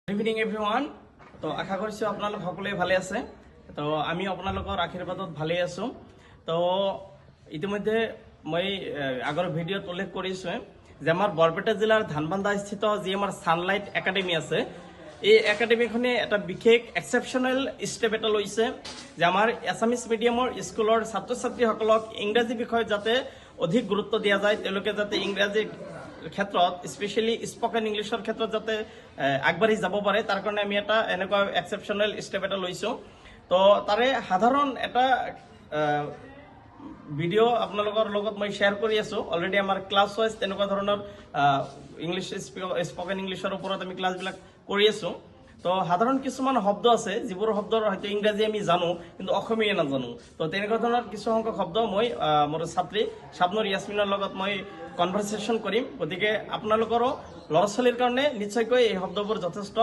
Good evening everyone. তো আশা কৰিছোঁ আপোনালোক সকলোৱে ভালে আছে। তো আমি আপোনালোকৰ আশীৰ্বাদত ভালেই আছোঁ। তো ইতিমধ্যে মই আগৰ ভিডিঅ'ত উল্লেখ কৰিছোঁ যে আমাৰ বৰপেটা জিলাৰ ধানবান্ধা স্থিত যি আমাৰ ছানলাইট একাডেমি আছে, এই একাডেমিখনে এটা বিশেষ এক্সেপশ্যনেল ষ্টেপ এটা লৈছে যে আমাৰ এছামিছ মিডিয়ামৰ স্কুলৰ ছাত্ৰ ছাত্ৰীসকলক ইংৰাজী বিষয়ত যাতে অধিক গুৰুত্ব দিয়া যায়, তেওঁলোকে যাতে ইংৰাজী ক্ষেত্ৰত স্পেচিয়েলি স্পকেন ইংলিছৰ ক্ষেত্ৰত যাতে আগবাঢ়ি যাব পাৰে, তাৰ কাৰণে আমি এটা এনেকুৱা এক্সেপশ্যনেল ষ্টেপ এটা লৈছোঁ। তো তাৰে সাধাৰণ এটা ভিডিঅ' আপোনালোকৰ লগত মই শ্বেয়াৰ কৰি আছোঁ। অলৰেডি আমাৰ ক্লাছ ৱাইজ তেনেকুৱা ধৰণৰ ইংলিছ স্পকেন ইংলিছৰ ওপৰত আমি ক্লাছবিলাক কৰি আছোঁ। তো সাধাৰণ কিছুমান শব্দ আছে যিবোৰ শব্দৰ হয়তো ইংৰাজী আমি জানো কিন্তু অসমীয়া নাজানো। তো তেনেকুৱা ধৰণৰ কিছু সংখ্যক শব্দ মই মোৰ ছাত্ৰী শাবনুৰ ইয়াছমিনৰ লগত মই কনভাৰচেশ্যন কৰিম। গতিকে আপোনালোকৰো ল'ৰা ছোৱালীৰ কাৰণে নিশ্চয়কৈ এই শব্দবোৰ যথেষ্ট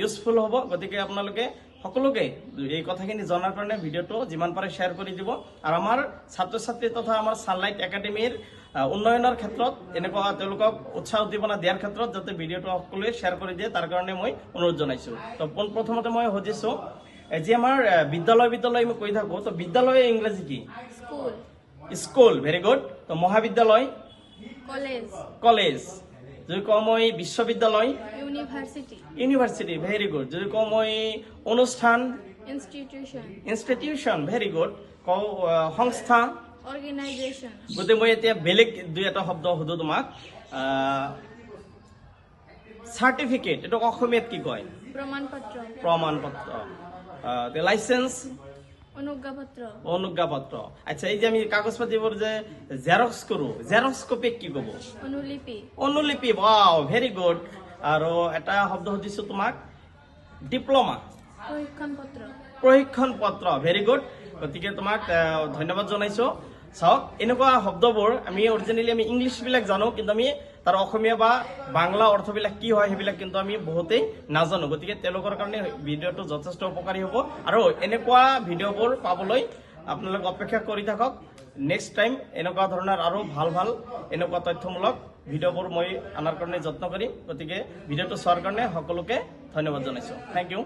ইউজফুল হ'ব। গতিকে আপোনালোকে সকলোকে এই কথাখিনি জনাৰ কাৰণে ভিডিঅ'টো যিমান পাৰে শ্বেয়াৰ কৰি দিব। আৰু আমাৰ ছাত্ৰ ছাত্ৰী তথা আমাৰ ছানলাইট একাডেমীৰ উন্নয়নৰ ক্ষেত্ৰত এনেকুৱা তেওঁলোকক উৎসাহ উদ্দীপনা দিয়াৰ ক্ষেত্ৰত যাতে ভিডিঅ'টো সকলোৱে শ্বেয়াৰ কৰি দিয়ে তাৰ কাৰণে মই অনুৰোধ জনাইছোঁ। তো প্ৰথমতে মই সুধিছোঁ যি আমাৰ বিদ্যালয় মই কৈ থাকোঁ, তো বিদ্যালয় ইংৰাজী কি? স্কুল। Very good. তো মহাবিদ্যালয়? কলেজ। যদি কওঁ মই বিশ্ববিদ্যালয়? ইউনিভাৰ্চিটি। Very good. যদি কওঁ মই অনুষ্ঠান? ইনষ্টিটিউশ্যন। Very good. কওঁ সংস্থা? গতিকে মই এতিয়া বেলেগ দুই এটা শব্দ সুধো তোমাক। চাৰ্টিফিকেট, এইটো অসমীয়াত কি কয়? প্ৰমাণপত্ৰ। লাইচেন্স? অনুজ্ঞাপত্ৰ। আচ্ছা, এই যে আমি কাগজ পাতিবোৰ যে জেৰক্স কৰোঁ, জেৰক্স কপিক কি ক'ব? অনুলিপি। Wow, very good. আৰু এটা শব্দ সুধিছোঁ তোমাক, ডিপ্ল'মা। প্ৰশিক্ষণ পত্ৰ। Very good. গতিকে তোমাক ধন্যবাদ জনাইছোঁ। চাওক, এনেকুৱা শব্দবোৰ আমি অৰিজিনেলি আমি ইংলিছবিলাক জানো, কিন্তু আমি তাৰ অসমীয়া বা বাংলা অৰ্থবিলাক কি হয় সেইবিলাক কিন্তু আমি বহুতেই নাজানো। গতিকে তেওঁলোকৰ কাৰণে ভিডিঅ'টো যথেষ্ট উপকাৰী হ'ব। আৰু এনেকুৱা ভিডিঅ'বোৰ পাবলৈ আপোনালোক অপেক্ষা কৰি থাকক। নেক্সট টাইম এনেকুৱা ধৰণৰ আৰু ভাল এনেকুৱা তথ্যমূলক ভিডিঅ'বোৰ মই অনাৰ কাৰণে যত্ন কৰিম। গতিকে ভিডিঅ'টো চোৱাৰ কাৰণে সকলোকে ধন্যবাদ জনাইছোঁ। Thank U.